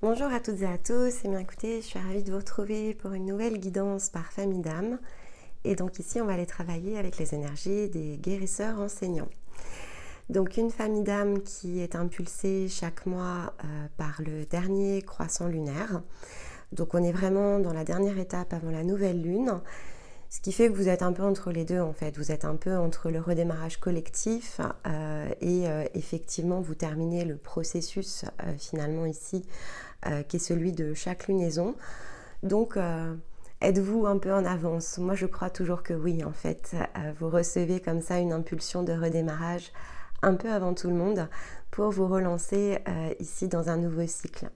Bonjour à toutes et à tous, et bien écoutez, je suis ravie de vous retrouver pour une nouvelle guidance par famille d'âme. Et donc ici, on va aller travailler avec les énergies des guérisseurs enseignants. Donc une famille d'âme qui est impulsée chaque mois par le dernier croissant lunaire. Donc on est vraiment dans la dernière étape avant la nouvelle lune. Ce qui fait que vous êtes un peu entre les deux en fait, vous êtes un peu entre le redémarrage collectif et effectivement vous terminez le processus finalement ici qui est celui de chaque lunaison. Donc êtes-vous un peu en avance? Moi je crois toujours que oui en fait, vous recevez comme ça une impulsion de redémarrage un peu avant tout le monde pour vous relancer ici dans un nouveau cycle.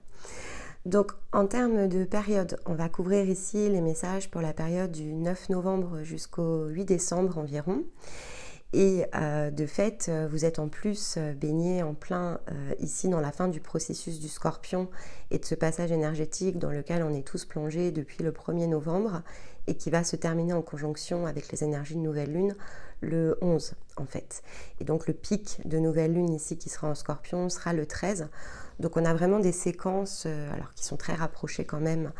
Donc en termes de période, on va couvrir ici les messages pour la période du 9 novembre jusqu'au 8 décembre environ. Et de fait, vous êtes en plus baigné en plein ici dans la fin du processus du Scorpion et de ce passage énergétique dans lequel on est tous plongés depuis le 1er novembre et qui va se terminer en conjonction avec les énergies de nouvelle lune le 11 en fait. Et donc le pic de nouvelle lune ici qui sera en Scorpion sera le 13. Donc on a vraiment des séquences alors qui sont très rapprochées quand même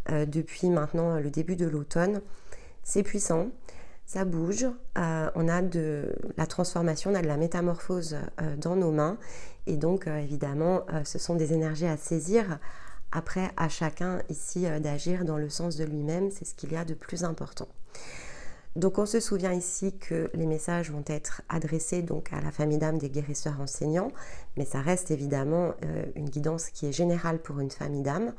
depuis maintenant le début de l'automne. C'est puissant. Ça bouge, on a de la transformation, on a de la métamorphose dans nos mains et donc évidemment ce sont des énergies à saisir. Après à chacun ici d'agir dans le sens de lui-même, c'est ce qu'il y a de plus important. Donc on se souvient ici que les messages vont être adressés donc à la famille d'âme des guérisseurs enseignants, mais ça reste évidemment une guidance qui est générale pour une famille d'âme.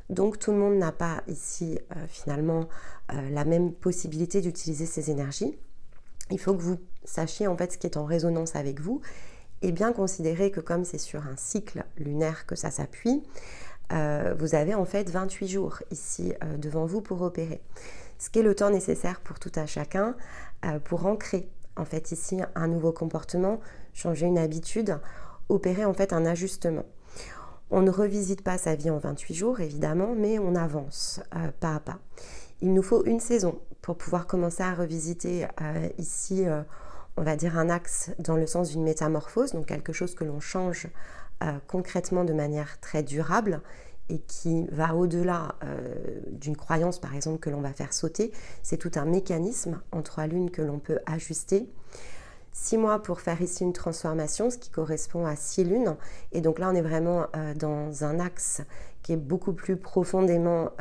Donc tout le monde n'a pas ici finalement la même possibilité d'utiliser ces énergies. Il faut que vous sachiez en fait ce qui est en résonance avec vous et bien considérer que comme c'est sur un cycle lunaire que ça s'appuie, vous avez en fait 28 jours ici devant vous pour opérer. Ce qui est le temps nécessaire pour tout à chacun pour ancrer en fait ici un nouveau comportement, changer une habitude, opérer en fait un ajustement. On ne revisite pas sa vie en 28 jours, évidemment, mais on avance pas à pas. Il nous faut une saison pour pouvoir commencer à revisiter ici, on va dire, un axe dans le sens d'une métamorphose, donc quelque chose que l'on change concrètement de manière très durable et qui va au-delà d'une croyance, par exemple, que l'on va faire sauter. C'est tout un mécanisme en 3 lunes que l'on peut ajuster. 6 mois pour faire ici une transformation, ce qui correspond à 6 lunes. Et donc là, on est vraiment dans un axe qui est beaucoup plus profondément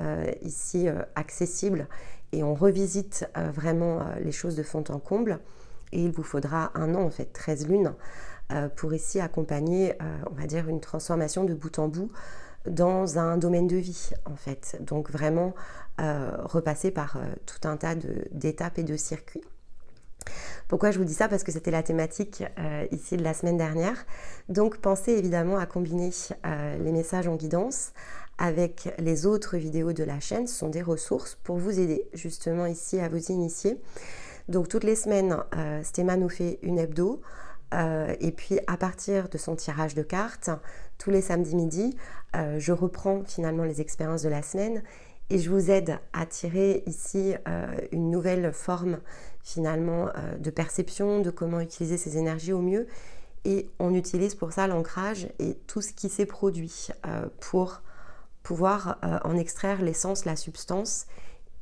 ici accessible. Et on revisite vraiment les choses de fond en comble. Et il vous faudra un an, en fait, 13 lunes, pour ici accompagner, on va dire, une transformation de bout en bout dans un domaine de vie, en fait. Donc vraiment repasser par tout un tas d'étapes et de circuits. Pourquoi je vous dis ça? Parce que c'était la thématique ici de la semaine dernière. Donc pensez évidemment à combiner les messages en guidance avec les autres vidéos de la chaîne. Ce sont des ressources pour vous aider justement ici à vous initier. Donc toutes les semaines, Stéma nous fait une hebdo. Et puis à partir de son tirage de cartes, tous les samedis midi, je reprends finalement les expériences de la semaine et je vous aide à tirer ici une nouvelle forme finalement de perception, de comment utiliser ces énergies au mieux. Et on utilise pour ça l'ancrage et tout ce qui s'est produit pour pouvoir en extraire l'essence, la substance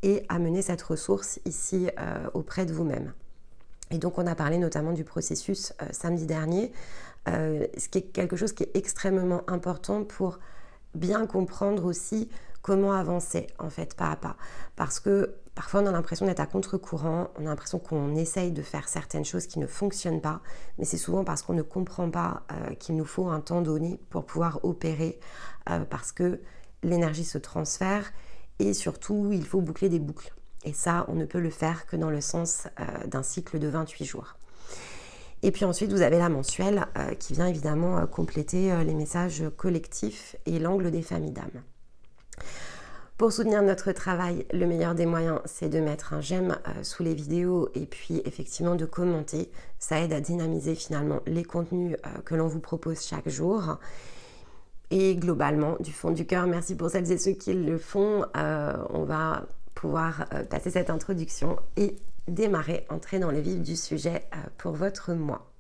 et amener cette ressource ici auprès de vous-même. Et donc on a parlé notamment du processus samedi dernier, ce qui est quelque chose qui est extrêmement important pour bien comprendre aussi comment avancer en fait pas à pas. Parce que parfois on a l'impression d'être à contre-courant, on a l'impression qu'on essaye de faire certaines choses qui ne fonctionnent pas, mais c'est souvent parce qu'on ne comprend pas qu'il nous faut un temps donné pour pouvoir opérer, parce que l'énergie se transfère et surtout il faut boucler des boucles. Et ça, on ne peut le faire que dans le sens d'un cycle de 28 jours. Et puis ensuite, vous avez la mensuelle qui vient évidemment compléter les messages collectifs et l'angle des familles d'âme. Pour soutenir notre travail, le meilleur des moyens, c'est de mettre un j'aime sous les vidéos et puis effectivement de commenter. Ça aide à dynamiser finalement les contenus que l'on vous propose chaque jour. Et globalement, du fond du cœur, merci pour celles et ceux qui le font. On va pouvoir passer cette introduction et démarrer, entrer dans le vif du sujet pour votre mois.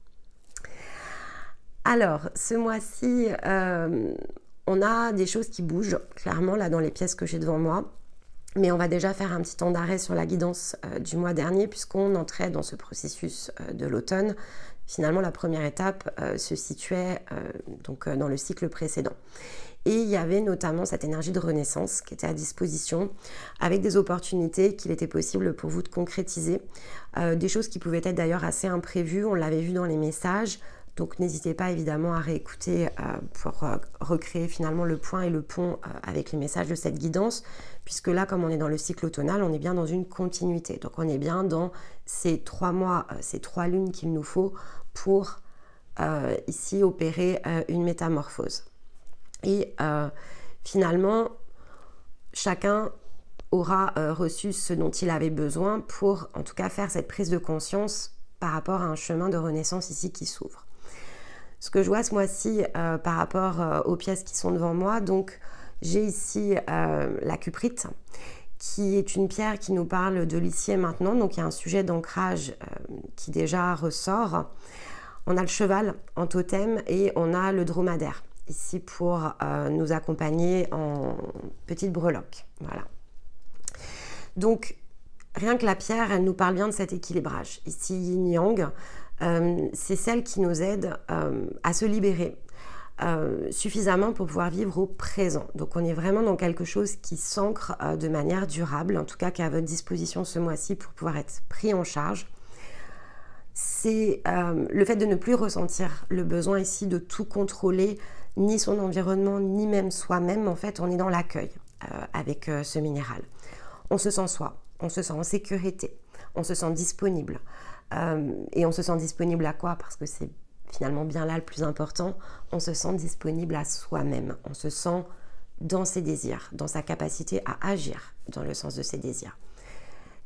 Alors, ce mois-ci, on a des choses qui bougent, clairement, là, dans les pièces que j'ai devant moi. Mais on va déjà faire un petit temps d'arrêt sur la guidance du mois dernier, puisqu'on entrait dans ce processus de l'automne. Finalement, la première étape se situait donc dans le cycle précédent. Et il y avait notamment cette énergie de renaissance qui était à disposition, avec des opportunités qu'il était possible pour vous de concrétiser. Des choses qui pouvaient être d'ailleurs assez imprévues, on l'avait vu dans les messages. Donc n'hésitez pas évidemment à réécouter pour recréer finalement le point et le pont avec les messages de cette guidance, puisque là, comme on est dans le cycle automnal, on est bien dans une continuité. Donc on est bien dans ces 3 mois, ces 3 lunes qu'il nous faut pour ici opérer une métamorphose. Et finalement, chacun aura reçu ce dont il avait besoin pour en tout cas faire cette prise de conscience par rapport à un chemin de renaissance ici qui s'ouvre. Ce que je vois ce mois-ci par rapport aux pièces qui sont devant moi, donc j'ai ici la cuprite, qui est une pierre qui nous parle de l'ici et maintenant, donc il y a un sujet d'ancrage qui déjà ressort. On a le cheval en totem et on a le dromadaire, ici pour nous accompagner en petite breloque. Voilà. Donc, rien que la pierre, elle nous parle bien de cet équilibrage. Ici, yin-yang, c'est celle qui nous aide à se libérer suffisamment pour pouvoir vivre au présent. Donc, on est vraiment dans quelque chose qui s'ancre de manière durable, en tout cas qui est à votre disposition ce mois-ci pour pouvoir être pris en charge. C'est le fait de ne plus ressentir le besoin ici de tout contrôler, ni son environnement, ni même soi-même. En fait, on est dans l'accueil avec ce minéral. On se sent soi, on se sent en sécurité, on se sent disponible. Et on se sent disponible à quoi? Parce que c'est finalement bien là le plus important. On se sent disponible à soi-même. On se sent dans ses désirs, dans sa capacité à agir dans le sens de ses désirs.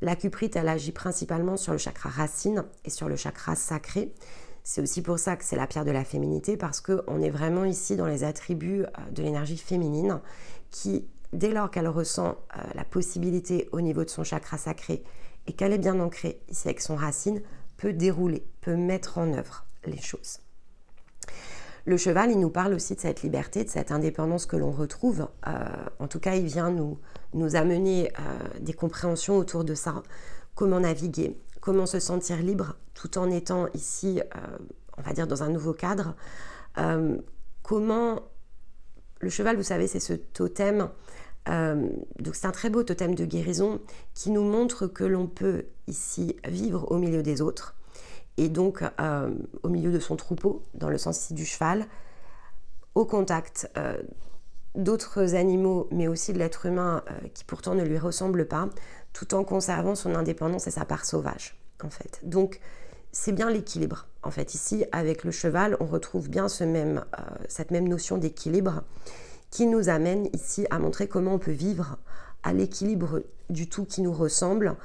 La cuprite, elle agit principalement sur le chakra racine et sur le chakra sacré. C'est aussi pour ça que c'est la pierre de la féminité, parce qu'on est vraiment ici dans les attributs de l'énergie féminine qui, dès lors qu'elle ressent la possibilité au niveau de son chakra sacré et qu'elle est bien ancrée ici avec son racine, peut dérouler, peut mettre en œuvre les choses. Le cheval, il nous parle aussi de cette liberté, de cette indépendance que l'on retrouve. En tout cas, il vient nous amener des compréhensions autour de ça. Comment naviguer, comment se sentir libre tout en étant ici, on va dire, dans un nouveau cadre. Comment... Le cheval, vous savez, c'est ce totem. Donc c'est un très beau totem de guérison qui nous montre que l'on peut ici vivre au milieu des autres. Et donc au milieu de son troupeau, dans le sens ici du cheval, au contact d'autres animaux, mais aussi de l'être humain qui pourtant ne lui ressemble pas, tout en conservant son indépendance et sa part sauvage, en fait. Donc, c'est bien l'équilibre. En fait, ici, avec le cheval, on retrouve bien cette même notion d'équilibre qui nous amène ici à montrer comment on peut vivre à l'équilibre du tout qui nous ressemble,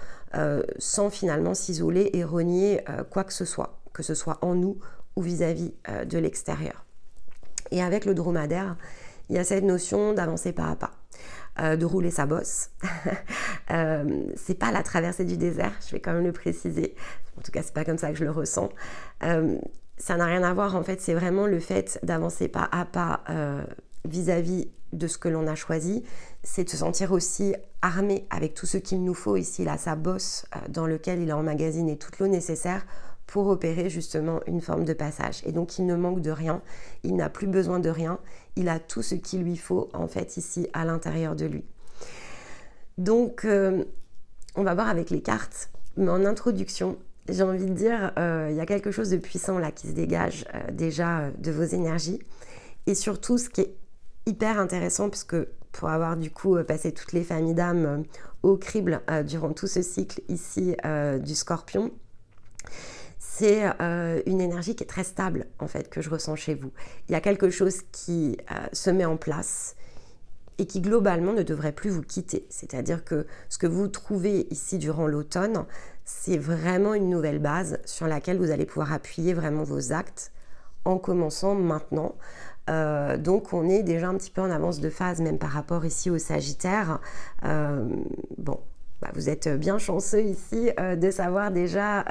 sans finalement s'isoler et renier quoi que ce soit en nous ou vis-à-vis de l'extérieur. Et avec le dromadaire, il y a cette notion d'avancer pas à pas, de rouler sa bosse. C'est pas la traversée du désert, je vais quand même le préciser. En tout cas, c'est pas comme ça que je le ressens. Ça n'a rien à voir, en fait, c'est vraiment le fait d'avancer pas à pas vis-à-vis de ce que l'on a choisi. C'est de se sentir aussi armé avec tout ce qu'il nous faut ici. Il a sa bosse dans lequel il a emmagasiné toute l'eau nécessaire pour opérer justement une forme de passage. Et donc, il ne manque de rien, il n'a plus besoin de rien, il a tout ce qu'il lui faut, en fait, ici, à l'intérieur de lui. Donc, on va voir avec les cartes, mais en introduction, j'ai envie de dire, il y a quelque chose de puissant là qui se dégage déjà de vos énergies. Et surtout, ce qui est hyper intéressant, puisque pour avoir du coup passé toutes les familles d'âmes au crible durant tout ce cycle ici du Scorpion, c'est une énergie qui est très stable, en fait, que je ressens chez vous. Il y a quelque chose qui se met en place et qui, globalement, ne devrait plus vous quitter. C'est-à-dire que ce que vous trouvez ici durant l'automne, c'est vraiment une nouvelle base sur laquelle vous allez pouvoir appuyer vraiment vos actes en commençant maintenant. Donc, on est déjà un petit peu en avance de phase, même par rapport ici au Sagittaire. Bon, bah, vous êtes bien chanceux ici de savoir déjà...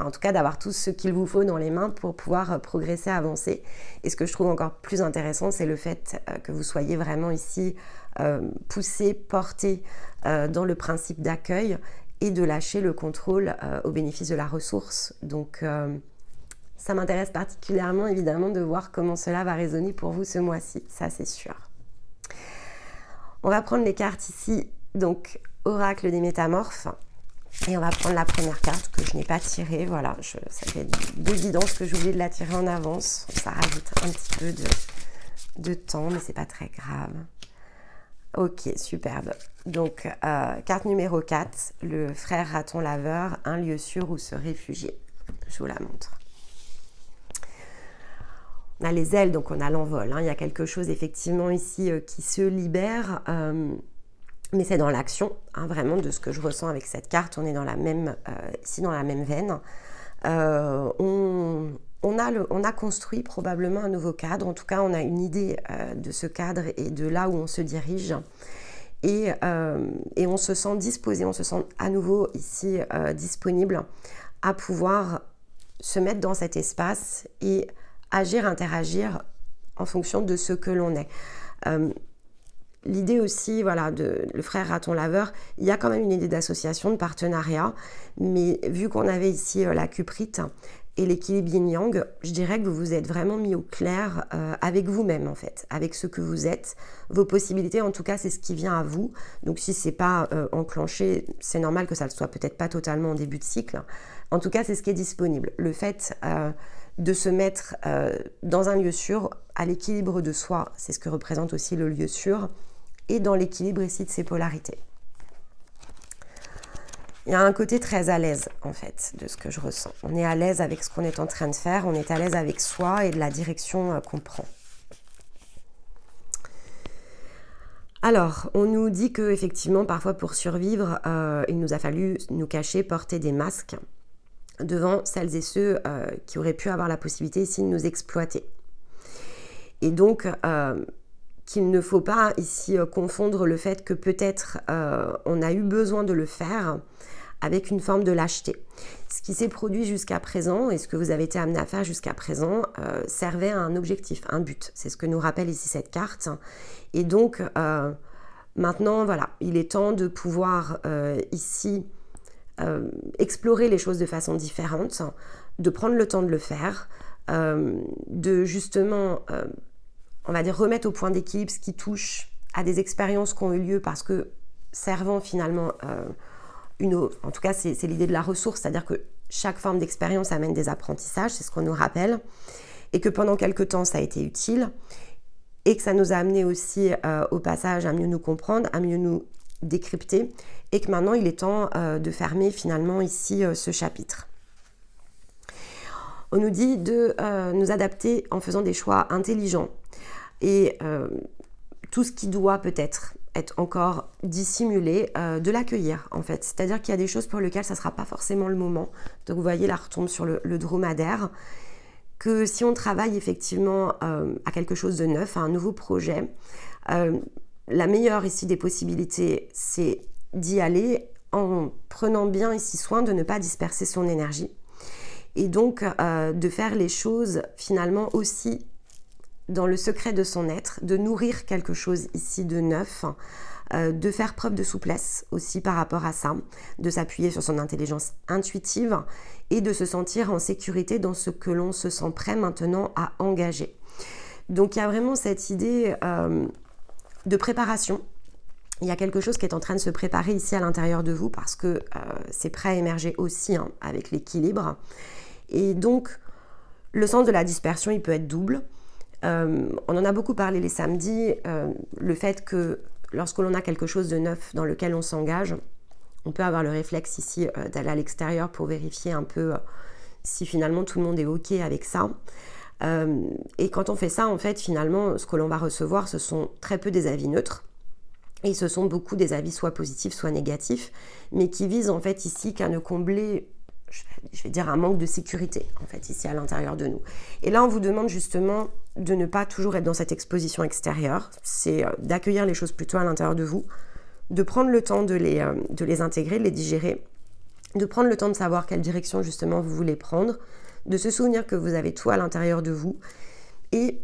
en tout cas d'avoir tout ce qu'il vous faut dans les mains pour pouvoir progresser, avancer. Et ce que je trouve encore plus intéressant, c'est le fait que vous soyez vraiment ici poussé, porté dans le principe d'accueil et de lâcher le contrôle au bénéfice de la ressource. Donc ça m'intéresse particulièrement évidemment de voir comment cela va résonner pour vous ce mois-ci, ça c'est sûr. On va prendre les cartes ici, donc Oracle des Métamorphes. Et on va prendre la première carte que je n'ai pas tirée. Voilà, ça fait 2 guidances que j'ai oublié de la tirer en avance. Ça rajoute un petit peu de temps, mais c'est pas très grave. Ok, superbe. Donc, carte numéro 4, le frère raton laveur, un lieu sûr où se réfugier. Je vous la montre. On a les ailes, donc on a l'envol. Hein. Il y a quelque chose effectivement ici qui se libère. Mais c'est dans l'action, hein, vraiment, de ce que je ressens avec cette carte. On est dans la même, ici dans la même veine. On a construit probablement un nouveau cadre. En tout cas, on a une idée de ce cadre et de là où on se dirige. Et on se sent disposé, on se sent à nouveau ici disponible à pouvoir se mettre dans cet espace et agir, interagir en fonction de ce que l'on est. L'idée aussi, voilà, de le frère raton laveur, il y a quand même une idée d'association, de partenariat, mais vu qu'on avait ici la cuprite et l'équilibre yin-yang, je dirais que vous vous êtes vraiment mis au clair avec vous-même en fait, avec ce que vous êtes, vos possibilités, en tout cas c'est ce qui vient à vous. Donc si c'est pas enclenché, c'est normal que ça ne soit peut-être pas totalement en début de cycle. En tout cas c'est ce qui est disponible. Le fait de se mettre dans un lieu sûr, à l'équilibre de soi, c'est ce que représente aussi le lieu sûr, et dans l'équilibre ici de ces polarités. Il y a un côté très à l'aise en fait de ce que je ressens. On est à l'aise avec ce qu'on est en train de faire, on est à l'aise avec soi et de la direction qu'on prend. Alors, on nous dit que effectivement, parfois pour survivre, il nous a fallu nous cacher, porter des masques devant celles et ceux qui auraient pu avoir la possibilité ici de nous exploiter. Et donc, qu'il ne faut pas ici confondre le fait que peut-être on a eu besoin de le faire avec une forme de lâcheté. Ce qui s'est produit jusqu'à présent et ce que vous avez été amené à faire jusqu'à présent servait à un objectif, un but. C'est ce que nous rappelle ici cette carte. Et donc, maintenant, voilà, il est temps de pouvoir ici explorer les choses de façon différente, de prendre le temps de le faire, de justement... on va dire remettre au point d'équilibre ce qui touche à des expériences qui ont eu lieu parce que servant finalement en tout cas c'est l'idée de la ressource, c'est-à-dire que chaque forme d'expérience amène des apprentissages, c'est ce qu'on nous rappelle, et que pendant quelque temps ça a été utile, et que ça nous a amené aussi au passage à mieux nous comprendre, à mieux nous décrypter, et que maintenant il est temps de fermer finalement ici ce chapitre. On nous dit de nous adapter en faisant des choix intelligents, et tout ce qui doit peut-être être encore dissimulé, de l'accueillir en fait. C'est-à-dire qu'il y a des choses pour lesquelles ça ne sera pas forcément le moment. Donc vous voyez, là retombe sur le dromadaire, que si on travaille effectivement à quelque chose de neuf, à un nouveau projet, la meilleure ici des possibilités, c'est d'y aller en prenant bien ici soin de ne pas disperser son énergie. Et donc de faire les choses finalement aussi dans le secret de son être, de nourrir quelque chose ici de neuf, de faire preuve de souplesse aussi par rapport à ça, de s'appuyer sur son intelligence intuitive et de se sentir en sécurité dans ce que l'on se sent prêt maintenant à engager. Donc il y a vraiment cette idée de préparation. Il y a quelque chose qui est en train de se préparer ici à l'intérieur de vous parce que c'est prêt à émerger aussi hein, avec l'équilibre. Et donc le sens de la dispersion, il peut être double. On en a beaucoup parlé les samedis, le fait que lorsque l'on a quelque chose de neuf dans lequel on s'engage, on peut avoir le réflexe ici d'aller à l'extérieur pour vérifier un peu si finalement tout le monde est OK avec ça. Et quand on fait ça, en fait, finalement, ce que l'on va recevoir, ce sont très peu des avis neutres. Et ce sont beaucoup des avis soit positifs, soit négatifs, mais qui visent en fait ici qu'à ne combler... je vais dire un manque de sécurité en fait ici à l'intérieur de nous. Et là on vous demande justement de ne pas toujours être dans cette exposition extérieure, c'est d'accueillir les choses plutôt à l'intérieur de vous, de prendre le temps de les intégrer, de les digérer, de prendre le temps de savoir quelle direction justement vous voulez prendre, de se souvenir que vous avez tout à l'intérieur de vous et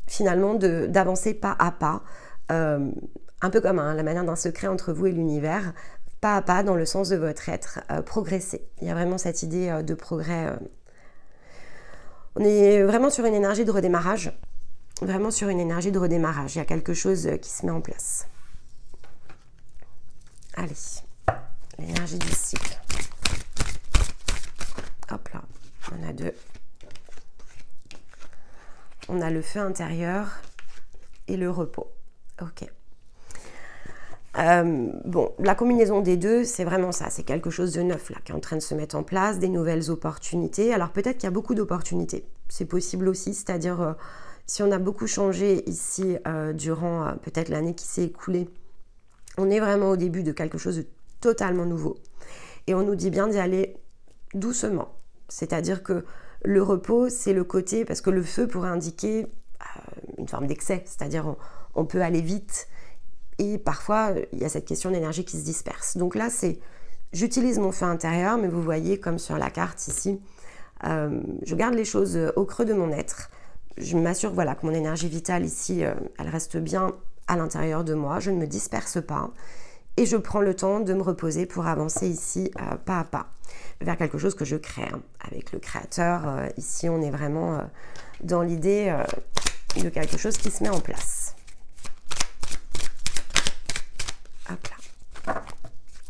finalement d'avancer pas à pas, un peu comme la manière d'un secret entre vous et l'univers, pas à pas dans le sens de votre être, progresser. Il y a vraiment cette idée de progrès. On est vraiment sur une énergie de redémarrage, vraiment sur une énergie de redémarrage. Il y a quelque chose qui se met en place. Allez, l'énergie du cycle. Hop là, on a 2. On a le feu intérieur et le repos. Ok. Bon, la combinaison des deux, c'est vraiment ça. C'est quelque chose de neuf là, qui est en train de se mettre en place, des nouvelles opportunités. Alors peut-être qu'il y a beaucoup d'opportunités. C'est possible aussi, c'est-à-dire si on a beaucoup changé ici durant peut-être l'année qui s'est écoulée, on est vraiment au début de quelque chose de totalement nouveau. Et on nous dit bien d'y aller doucement. C'est-à-dire que le repos, c'est le côté, parce que le feu pourrait indiquer une forme d'excès, c'est-à-dire on peut aller vite et parfois il y a cette question d'énergie qui se disperse. Donc là, c'est j'utilise mon feu intérieur, mais vous voyez comme sur la carte ici, je garde les choses au creux de mon être. Je m'assure voilà, que mon énergie vitale ici, elle reste bien à l'intérieur de moi, je ne me disperse pas et je prends le temps de me reposer pour avancer ici pas à pas vers quelque chose que je crée avec le créateur. Ici, on est vraiment dans l'idée de quelque chose qui se met en place. Hop là.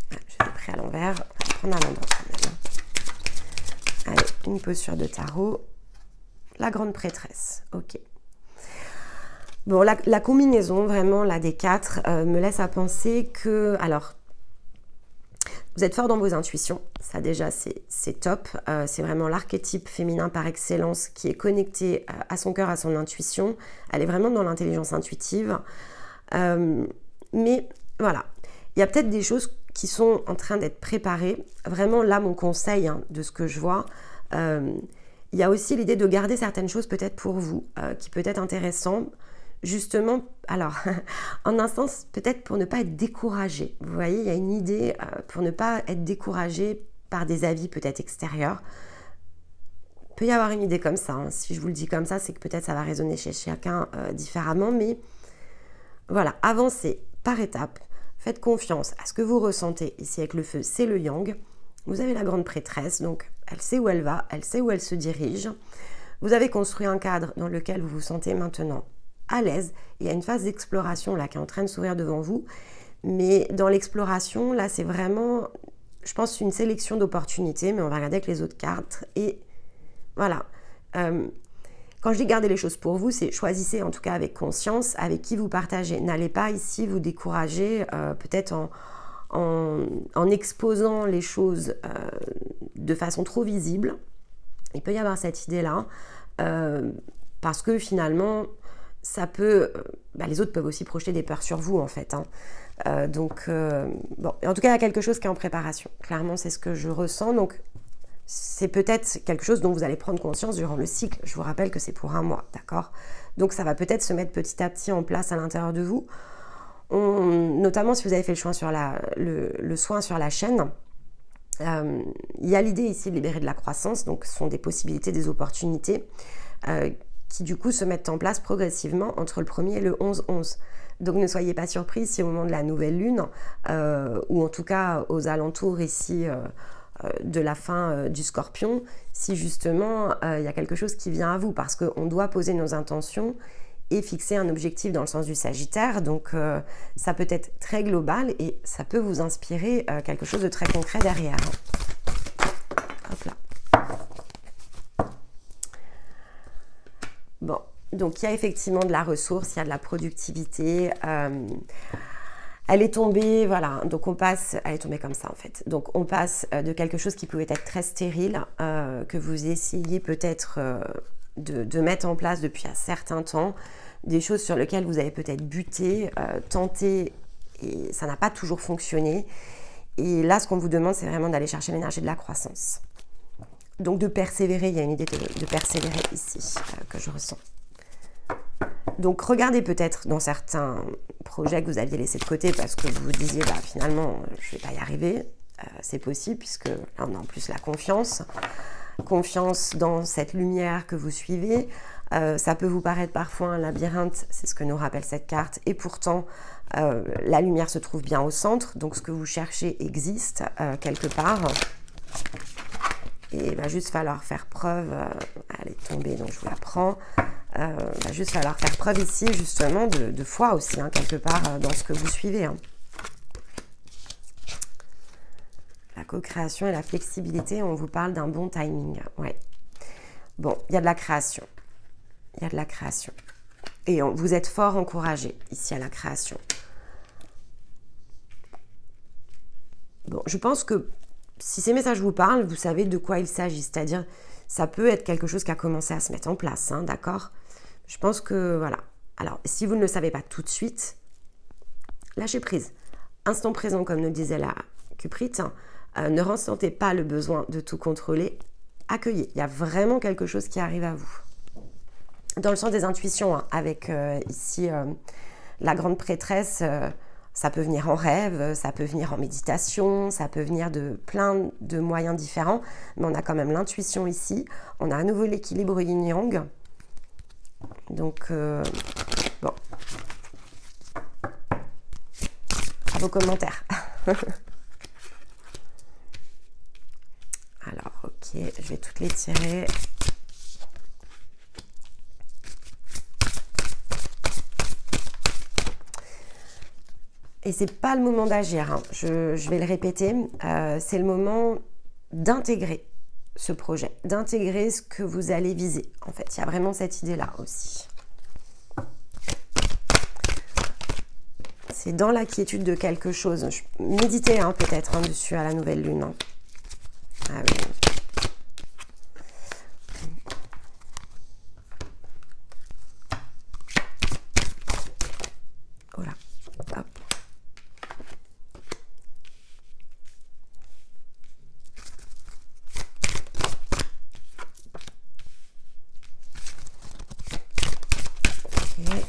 Je l'ai pris à l'envers. On va prendre à l'endroit quand même. Allez, une posture de tarot. La grande prêtresse. Ok. Bon, la combinaison, vraiment, là, des 4, me laisse à penser que... Alors, vous êtes fort dans vos intuitions, ça déjà c'est top, c'est vraiment l'archétype féminin par excellence qui est connecté à son cœur, à son intuition, elle est vraiment dans l'intelligence intuitive, mais voilà, il y a peut-être des choses qui sont en train d'être préparées, vraiment là mon conseil de ce que je vois, il y a aussi l'idée de garder certaines choses peut-être pour vous, qui peut être intéressant, justement, alors, en un sens, peut-être pour ne pas être découragé. Vous voyez, il y a une idée pour ne pas être découragé par des avis peut-être extérieurs. Il peut y avoir une idée comme ça. Si je vous le dis comme ça, c'est que peut-être ça va résonner chez chacun différemment. Mais voilà, avancez par étapes. Faites confiance à ce que vous ressentez. Ici, avec le feu, c'est le yang. Vous avez la grande prêtresse, donc elle sait où elle va, elle sait où elle se dirige. Vous avez construit un cadre dans lequel vous vous sentez maintenant à l'aise. Il y a une phase d'exploration là qui est en train de s'ouvrir devant vous, mais dans l'exploration là c'est vraiment, je pense, une sélection d'opportunités, mais on va regarder avec les autres cartes et voilà. Quand je dis garder les choses pour vous, c'est choisissez en tout cas avec conscience avec qui vous partagez. N'allez pas ici vous décourager peut-être en exposant les choses de façon trop visible. Il peut y avoir cette idée là parce que finalement ça peut, les autres peuvent aussi projeter des peurs sur vous en fait. Donc, bon, en tout cas, il y a quelque chose qui est en préparation. Clairement, c'est ce que je ressens. Donc, c'est peut-être quelque chose dont vous allez prendre conscience durant le cycle. Je vous rappelle que c'est pour 1 mois, d'accord? Donc, ça va peut-être se mettre petit à petit en place à l'intérieur de vous. Notamment si vous avez fait le soin sur la chaîne, il y a l'idée ici de libérer de la croissance. Donc, ce sont des possibilités, des opportunités qui du coup se mettent en place progressivement entre le 1er et le 11-11. Donc ne soyez pas surpris si au moment de la nouvelle lune, ou en tout cas aux alentours ici de la fin du Scorpion, si justement il y a quelque chose qui vient à vous, parce qu'on doit poser nos intentions et fixer un objectif dans le sens du Sagittaire, donc ça peut être très global et ça peut vous inspirer quelque chose de très concret derrière. Hop là. Bon, donc il y a effectivement de la ressource, il y a de la productivité. Elle est tombée, voilà, donc on passe, elle est tombée comme ça en fait. Donc on passe de quelque chose qui pouvait être très stérile, que vous essayez peut-être de mettre en place depuis un certain temps, des choses sur lesquelles vous avez peut-être buté, tenté, et ça n'a pas toujours fonctionné. Et là, ce qu'on vous demande, c'est vraiment d'aller chercher l'énergie de la croissance. Donc de persévérer, il y a une idée de persévérer ici que je ressens. Donc regardez peut-être dans certains projets que vous aviez laissés de côté parce que vous vous disiez finalement je ne vais pas y arriver. c'est possible puisque là on a en plus la confiance. Confiance dans cette lumière que vous suivez. Ça peut vous paraître parfois un labyrinthe, c'est ce que nous rappelle cette carte, et pourtant la lumière se trouve bien au centre, donc ce que vous cherchez existe quelque part. Et il va juste falloir faire preuve, elle est tombée donc je vous la prends, il va juste falloir faire preuve ici justement de foi aussi, hein, quelque part dans ce que vous suivez. Hein. La co-création et la flexibilité, on vous parle d'un bon timing. Ouais. Bon, il y a de la création. Il y a de la création. Et vous êtes fort encouragé ici à la création. Bon, je pense que si ces messages vous parlent, vous savez de quoi il s'agit. C'est-à-dire, ça peut être quelque chose qui a commencé à se mettre en place, hein, d'accord? Je pense que, voilà. Alors, si vous ne le savez pas tout de suite, lâchez prise. Instant présent, comme nous disait la Cuprite, ne ressentez pas le besoin de tout contrôler. Accueillez. Il y a vraiment quelque chose qui arrive à vous. Dans le sens des intuitions, hein, avec ici la grande prêtresse, ça peut venir en rêve, ça peut venir en méditation, ça peut venir de plein de moyens différents, mais on a quand même l'intuition ici. On a à nouveau l'équilibre yin-yang. Donc, bon. À vos commentaires. Alors, ok, je vais toutes les tirer. Et c'est pas le moment d'agir, hein. Je vais le répéter, c'est le moment d'intégrer ce projet, d'intégrer ce que vous allez viser. En fait, il y a vraiment cette idée-là aussi. C'est dans la quiétude de quelque chose. Méditez hein, peut-être hein, dessus à la nouvelle lune. Hein. Ah oui. Voilà. Hop.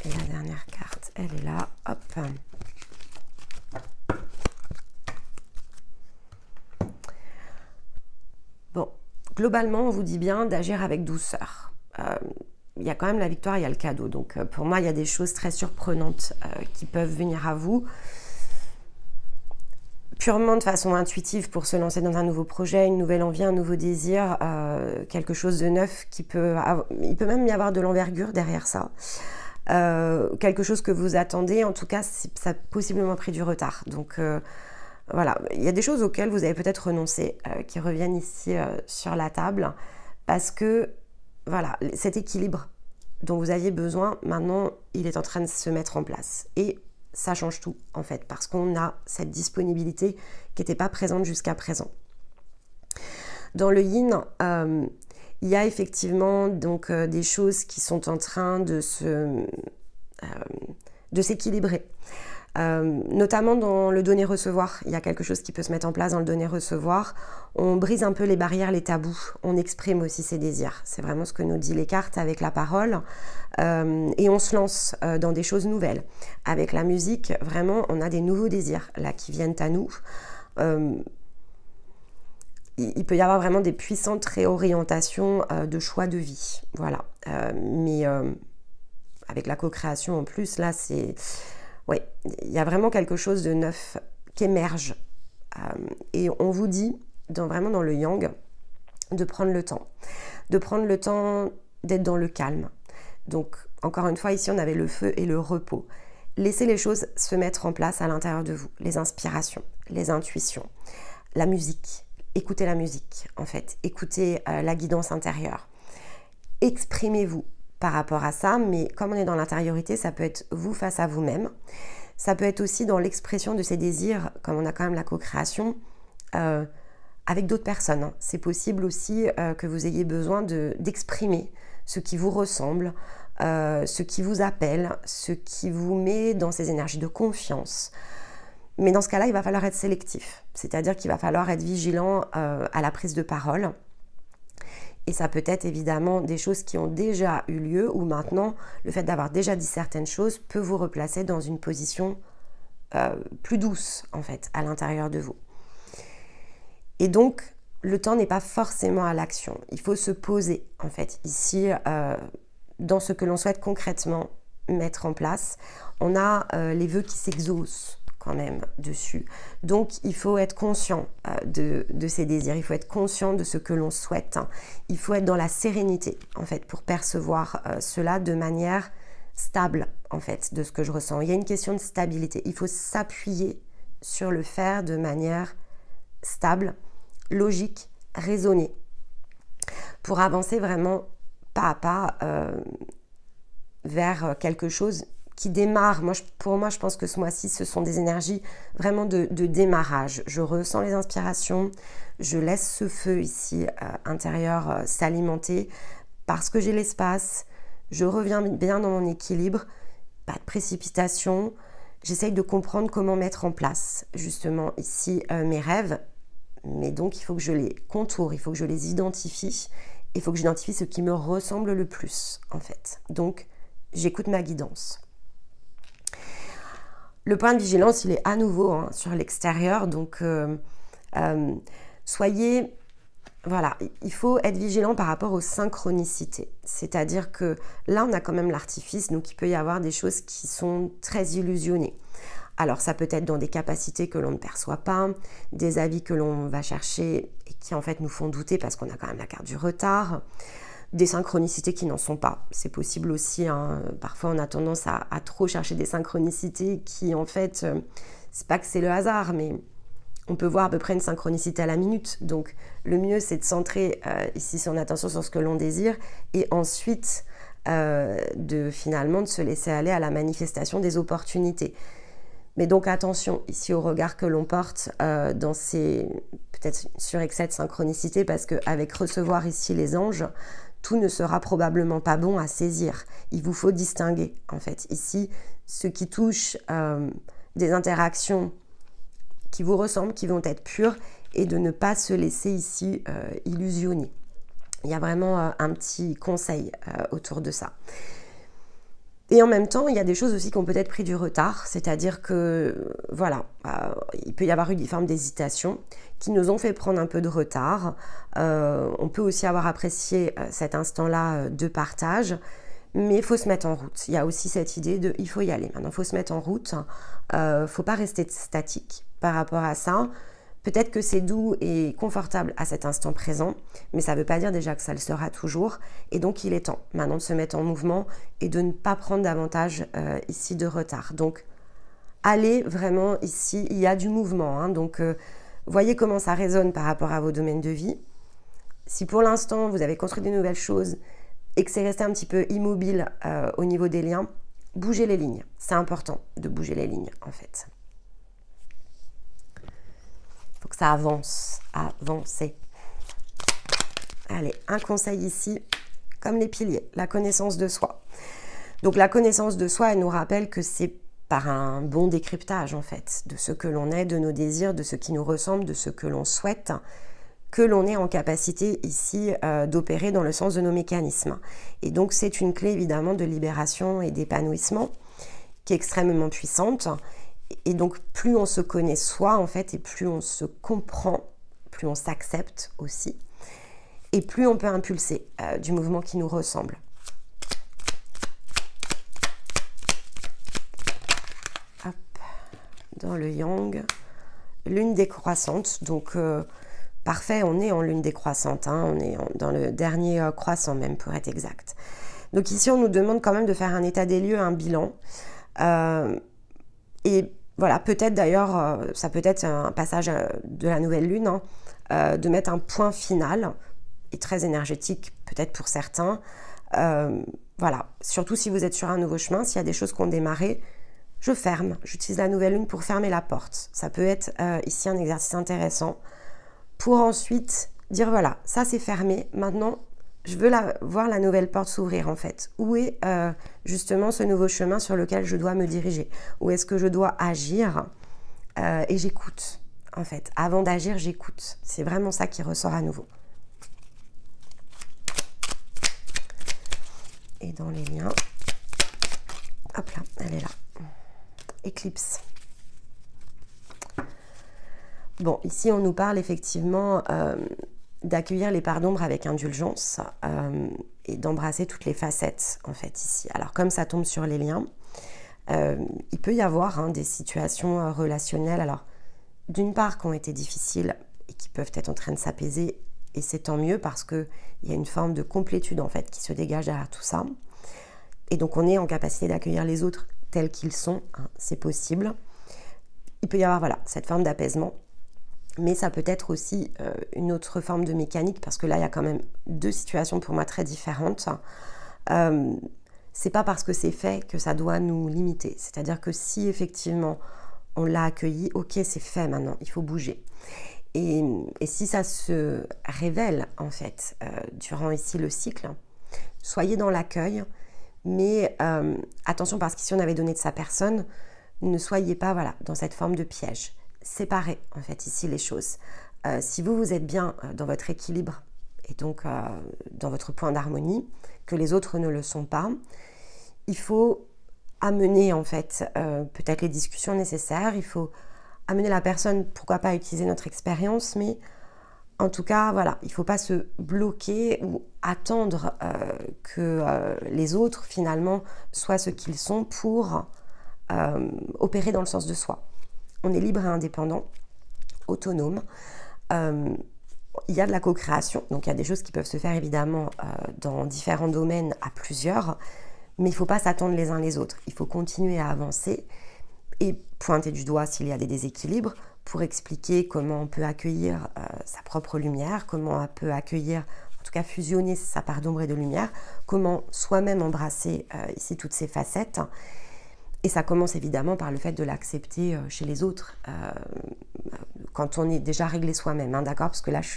Et la dernière carte, elle est là. Hop. Bon, globalement, on vous dit bien d'agir avec douceur. Il y a quand même la victoire, il y a le cadeau. Donc, pour moi, il y a des choses très surprenantes qui peuvent venir à vous. Purement de façon intuitive pour se lancer dans un nouveau projet, une nouvelle envie, un nouveau désir, quelque chose de neuf qui peut... Il peut même y avoir de l'envergure derrière ça. Quelque chose que vous attendez, en tout cas, ça a possiblement pris du retard. Donc, voilà, il y a des choses auxquelles vous avez peut-être renoncé, qui reviennent ici sur la table, parce que, voilà, cet équilibre dont vous aviez besoin, maintenant, il est en train de se mettre en place. Et ça change tout, en fait, parce qu'on a cette disponibilité qui n'était pas présente jusqu'à présent. Dans le yin, il y a effectivement donc des choses qui sont en train de s'équilibrer. Notamment dans le donner-recevoir, il y a quelque chose qui peut se mettre en place dans le donner-recevoir. On brise un peu les barrières, les tabous, on exprime aussi ses désirs. C'est vraiment ce que nous dit les cartes avec la parole. Et on se lance dans des choses nouvelles. Avec la musique, vraiment, on a des nouveaux désirs là qui viennent à nous. Il peut y avoir vraiment des puissantes réorientations de choix de vie. Voilà. Mais avec la co-création en plus, là, c'est... Oui, il y a vraiment quelque chose de neuf qui émerge. Et on vous dit, vraiment dans le yang, de prendre le temps. De prendre le temps d'être dans le calme. Donc, encore une fois, ici, on avait le feu et le repos. Laissez les choses se mettre en place à l'intérieur de vous. Les inspirations, les intuitions, la musique. Écoutez la musique, en fait. Écoutez la guidance intérieure. Exprimez-vous par rapport à ça, mais comme on est dans l'intériorité, ça peut être vous face à vous-même. Ça peut être aussi dans l'expression de ses désirs, comme on a quand même la co-création, avec d'autres personnes. Hein. C'est possible aussi que vous ayez besoin d'exprimer ce qui vous ressemble, ce qui vous appelle, ce qui vous met dans ces énergies de confiance. Mais dans ce cas-là, il va falloir être sélectif. C'est-à-dire qu'il va falloir être vigilant à la prise de parole. Et ça peut être évidemment des choses qui ont déjà eu lieu ou maintenant, le fait d'avoir déjà dit certaines choses peut vous replacer dans une position plus douce, en fait, à l'intérieur de vous. Et donc, le temps n'est pas forcément à l'action. Il faut se poser, en fait, ici, dans ce que l'on souhaite concrètement mettre en place. On a les vœux qui s'exaucent quand même dessus. Donc, il faut être conscient de ses désirs. Il faut être conscient de ce que l'on souhaite. Il faut être dans la sérénité, en fait, pour percevoir cela de manière stable, en fait, de ce que je ressens. Il y a une question de stabilité. Il faut s'appuyer sur le faire de manière stable, logique, raisonnée, pour avancer vraiment pas à pas vers quelque chose qui démarre. Pour moi, je pense que ce mois-ci, ce sont des énergies vraiment de démarrage. Je ressens les inspirations, je laisse ce feu ici intérieur s'alimenter parce que j'ai l'espace, je reviens bien dans mon équilibre, pas de précipitation. J'essaye de comprendre comment mettre en place justement ici mes rêves, mais donc il faut que je les contourne, il faut que je les identifie, il faut que j'identifie ce qui me ressemble le plus en fait. Donc j'écoute ma guidance. Le point de vigilance, il est à nouveau sur l'extérieur, donc soyez... Voilà, il faut être vigilant par rapport aux synchronicités. C'est-à-dire que là, on a quand même l'artifice, donc il peut y avoir des choses qui sont très illusionnées. Alors, ça peut être dans des capacités que l'on ne perçoit pas, des avis que l'on va chercher et qui en fait nous font douter parce qu'on a quand même la carte du retard, des synchronicités qui n'en sont pas. C'est possible aussi, parfois on a tendance à trop chercher des synchronicités qui en fait, c'est pas que c'est le hasard, mais on peut voir à peu près une synchronicité à la minute. Donc le mieux c'est de centrer ici son attention sur ce que l'on désire et ensuite finalement de se laisser aller à la manifestation des opportunités. Mais donc attention ici au regard que l'on porte dans ces peut-être surexcès de synchronicité, parce qu'avec recevoir ici les anges, tout ne sera probablement pas bon à saisir. Il vous faut distinguer en fait ici ce qui touche des interactions qui vous ressemblent, qui vont être pures, et de ne pas se laisser ici illusionner. Il y a vraiment un petit conseil autour de ça. Et en même temps, il y a des choses aussi qui ont peut-être pris du retard, c'est-à-dire que, voilà, il peut y avoir eu des formes d'hésitation qui nous ont fait prendre un peu de retard. On peut aussi avoir apprécié cet instant-là de partage, mais il faut se mettre en route. Il y a aussi cette idée de, il faut y aller. Maintenant, il faut se mettre en route. Il ne faut pas rester statique par rapport à ça. Peut-être que c'est doux et confortable à cet instant présent, mais ça ne veut pas dire déjà que ça le sera toujours. Et donc, il est temps maintenant de se mettre en mouvement et de ne pas prendre davantage ici de retard. Donc, allez vraiment ici, il y a du mouvement. Donc, voyez comment ça résonne par rapport à vos domaines de vie. Si pour l'instant, vous avez construit des nouvelles choses et que c'est resté un petit peu immobile au niveau des liens, bougez les lignes. C'est important de bouger les lignes, en fait. Il faut que ça avance, avancer. Allez, un conseil ici, comme les piliers, la connaissance de soi. Donc la connaissance de soi, elle nous rappelle que c'est par un bon décryptage, en fait, de ce que l'on est, de nos désirs, de ce qui nous ressemble, de ce que l'on souhaite, que l'on est en capacité ici d'opérer dans le sens de nos mécanismes. Et donc c'est une clé évidemment de libération et d'épanouissement qui est extrêmement puissante. Et donc plus on se connaît soi en fait, et plus on se comprend, plus on s'accepte aussi, et plus on peut impulser du mouvement qui nous ressemble. Hop, dans le yang, lune décroissante, donc parfait, on est en lune décroissante, on est dans le dernier croissant même pour être exact. Donc ici on nous demande quand même de faire un état des lieux, un bilan, et voilà, peut-être d'ailleurs, ça peut être un passage de la nouvelle lune, de mettre un point final, et très énergétique peut-être pour certains. Voilà, surtout si vous êtes sur un nouveau chemin, s'il y a des choses qui ont démarré, je ferme, j'utilise la nouvelle lune pour fermer la porte. Ça peut être ici un exercice intéressant pour ensuite dire voilà, ça c'est fermé, maintenant je veux voir la nouvelle porte s'ouvrir en fait. Où est justement ce nouveau chemin sur lequel je dois me diriger? Où est-ce que je dois agir? Et j'écoute en fait. Avant d'agir, j'écoute. C'est vraiment ça qui ressort à nouveau. Et dans les liens, hop là, elle est là. Éclipse. Bon, ici, on nous parle effectivement d'accueillir les parts d'ombre avec indulgence et d'embrasser toutes les facettes, en fait, ici. Alors, comme ça tombe sur les liens, il peut y avoir des situations relationnelles, alors, d'une part, qui ont été difficiles et qui peuvent être en train de s'apaiser, et c'est tant mieux parce qu'il y a une forme de complétude, en fait, qui se dégage derrière tout ça. Et donc, on est en capacité d'accueillir les autres tels qu'ils sont, c'est possible. Il peut y avoir, voilà, cette forme d'apaisement. Mais ça peut être aussi une autre forme de mécanique, parce que là, il y a quand même deux situations pour moi très différentes. C'est pas parce que c'est fait que ça doit nous limiter. C'est-à-dire que si effectivement on l'a accueilli, ok, c'est fait maintenant, il faut bouger. Et si ça se révèle en fait durant ici le cycle, soyez dans l'accueil, mais attention, parce qu'ici on avait donné de sa personne, ne soyez pas voilà, dans cette forme de piège. Séparez en fait ici les choses. Si vous êtes bien dans votre équilibre et donc dans votre point d'harmonie, que les autres ne le sont pas, il faut amener en fait peut-être les discussions nécessaires, il faut amener la personne, pourquoi pas utiliser notre expérience, mais en tout cas voilà, il ne faut pas se bloquer ou attendre que les autres finalement soient ce qu'ils sont pour opérer dans le sens de soi. On est libre et indépendant, autonome. Il y a de la co-création, donc il y a des choses qui peuvent se faire évidemment dans différents domaines à plusieurs, mais il ne faut pas s'attendre les uns les autres. Il faut continuer à avancer et pointer du doigt s'il y a des déséquilibres pour expliquer comment on peut accueillir sa propre lumière, comment on peut accueillir, en tout cas fusionner sa part d'ombre et de lumière, comment soi-même embrasser ici toutes ces facettes. Et ça commence évidemment par le fait de l'accepter chez les autres, quand on est déjà réglé soi-même, d'accord? Parce que là, je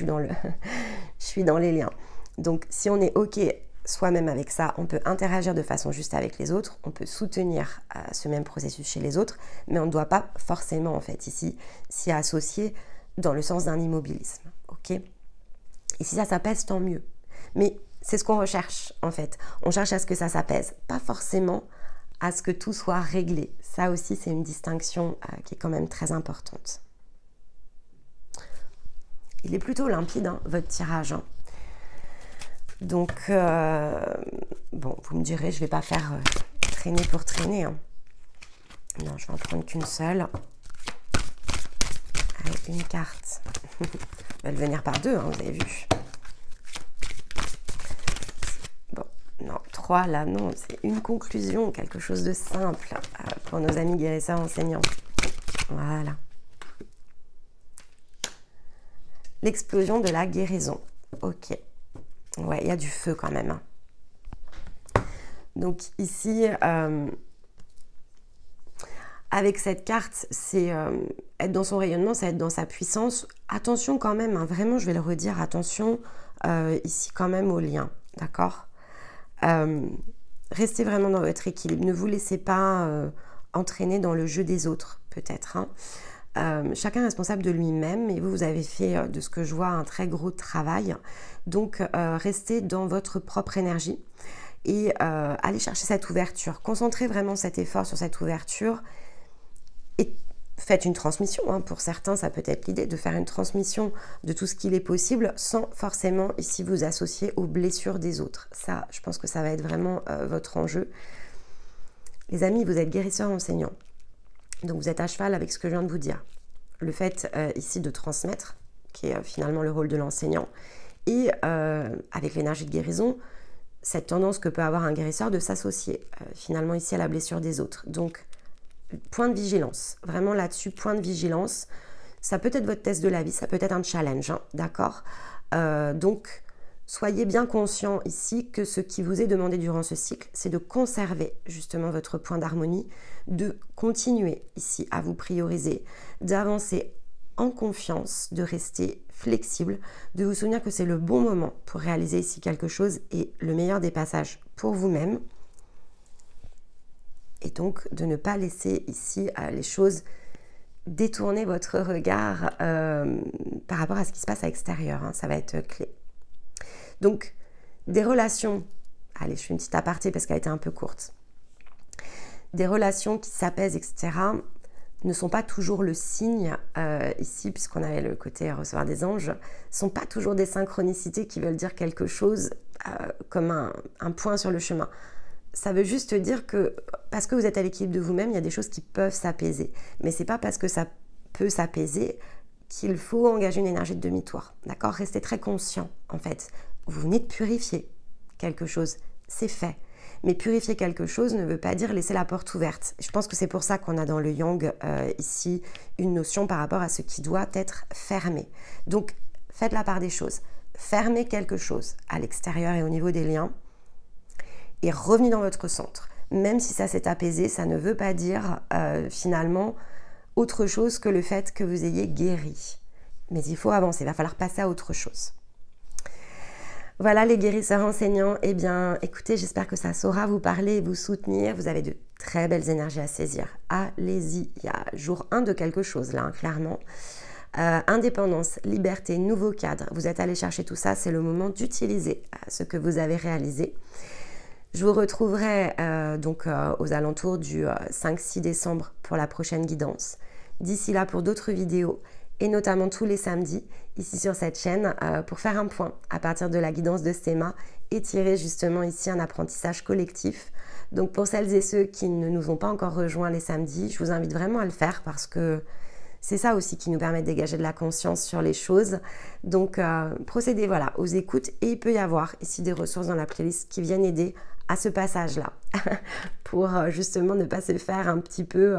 suis dans les liens. Donc, si on est OK soi-même avec ça, on peut interagir de façon juste avec les autres, on peut soutenir ce même processus chez les autres, mais on ne doit pas forcément, en fait, ici, s'y associer dans le sens d'un immobilisme, OK? Et si ça s'apaise, tant mieux. Mais c'est ce qu'on recherche, en fait. On cherche à ce que ça s'apaise, pas forcément à ce que tout soit réglé. Ça aussi, c'est une distinction qui est quand même très importante. Il est plutôt limpide, votre tirage. Donc, bon, vous me direz, je ne vais pas faire traîner pour traîner. Non, je vais en prendre qu'une seule. Allez, une carte. Elle va le venir par deux, vous avez vu. Non, 3, là, non, c'est une conclusion, quelque chose de simple pour nos amis guérisseurs enseignants. Voilà. L'explosion de la guérison. Ok. Ouais, il y a du feu quand même. Donc ici, avec cette carte, c'est être dans son rayonnement, c'est être dans sa puissance. Attention quand même, vraiment, je vais le redire, attention ici quand même au lien, d'accord ? Restez vraiment dans votre équilibre, ne vous laissez pas entraîner dans le jeu des autres peut-être. Chacun est responsable de lui-même et vous avez fait de ce que je vois un très gros travail, donc restez dans votre propre énergie et allez chercher cette ouverture, concentrez vraiment cet effort sur cette ouverture et faites une transmission, pour certains ça peut être l'idée de faire une transmission de tout ce qu'il est possible sans forcément ici vous associer aux blessures des autres. Ça, je pense que ça va être vraiment votre enjeu. Les amis, vous êtes guérisseurs enseignants, donc vous êtes à cheval avec ce que je viens de vous dire. Le fait ici de transmettre, qui est finalement le rôle de l'enseignant, et avec l'énergie de guérison, cette tendance que peut avoir un guérisseur de s'associer finalement ici à la blessure des autres. Donc point de vigilance, vraiment là-dessus, point de vigilance. Ça peut être votre test de la vie, ça peut être un challenge, d'accord ? Donc, soyez bien conscient ici que ce qui vous est demandé durant ce cycle, c'est de conserver justement votre point d'harmonie, de continuer ici à vous prioriser, d'avancer en confiance, de rester flexible, de vous souvenir que c'est le bon moment pour réaliser ici quelque chose et le meilleur des passages pour vous-même. Et donc, de ne pas laisser ici les choses détourner votre regard par rapport à ce qui se passe à l'extérieur. Ça va être clé. Donc, des relations... Allez, je fais une petite aparté parce qu'elle a été un peu courte. Des relations qui s'apaisent, etc. ne sont pas toujours le signe, ici, puisqu'on avait le côté recevoir des anges, ne sont pas toujours des synchronicités qui veulent dire quelque chose comme un point sur le chemin. Ça veut juste dire que parce que vous êtes à l'équilibre de vous-même, il y a des choses qui peuvent s'apaiser. Mais c'est pas parce que ça peut s'apaiser qu'il faut engager une énergie de demi-tour. D'accord? Restez très conscient, en fait. Vous venez de purifier quelque chose, c'est fait. Mais purifier quelque chose ne veut pas dire laisser la porte ouverte. Je pense que c'est pour ça qu'on a dans le yang ici une notion par rapport à ce qui doit être fermé. Donc, faites la part des choses. Fermez quelque chose à l'extérieur et au niveau des liens et revenez dans votre centre. Même si ça s'est apaisé, ça ne veut pas dire finalement autre chose que le fait que vous ayez guéri. Mais il faut avancer, il va falloir passer à autre chose. Voilà les guérisseurs enseignants, eh bien écoutez, j'espère que ça saura vous parler et vous soutenir. Vous avez de très belles énergies à saisir. Allez-y, il y a jour 1 de quelque chose là, hein, clairement. Indépendance, liberté, nouveau cadre. Vous êtes allé chercher tout ça, c'est le moment d'utiliser ce que vous avez réalisé. Je vous retrouverai aux alentours du 5-6 décembre pour la prochaine guidance. D'ici là, pour d'autres vidéos, et notamment tous les samedis, ici sur cette chaîne, pour faire un point à partir de la guidance de Stéma et tirer justement ici un apprentissage collectif. Donc pour celles et ceux qui ne nous ont pas encore rejoints les samedis, je vous invite vraiment à le faire parce que c'est ça aussi qui nous permet de dégager de la conscience sur les choses. Donc procédez voilà, aux écoutes et il peut y avoir ici des ressources dans la playlist qui viennent aider à ce passage-là pour justement ne pas se faire un petit peu...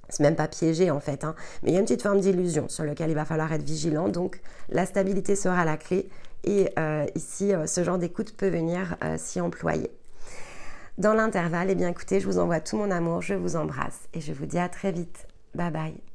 c'est même pas piégé en fait, hein, mais il y a une petite forme d'illusion sur laquelle il va falloir être vigilant. Donc la stabilité sera la clé et ici ce genre d'écoute peut venir s'y employer. Dans l'intervalle, eh bien écoutez, je vous envoie tout mon amour, je vous embrasse et je vous dis à très vite. Bye bye.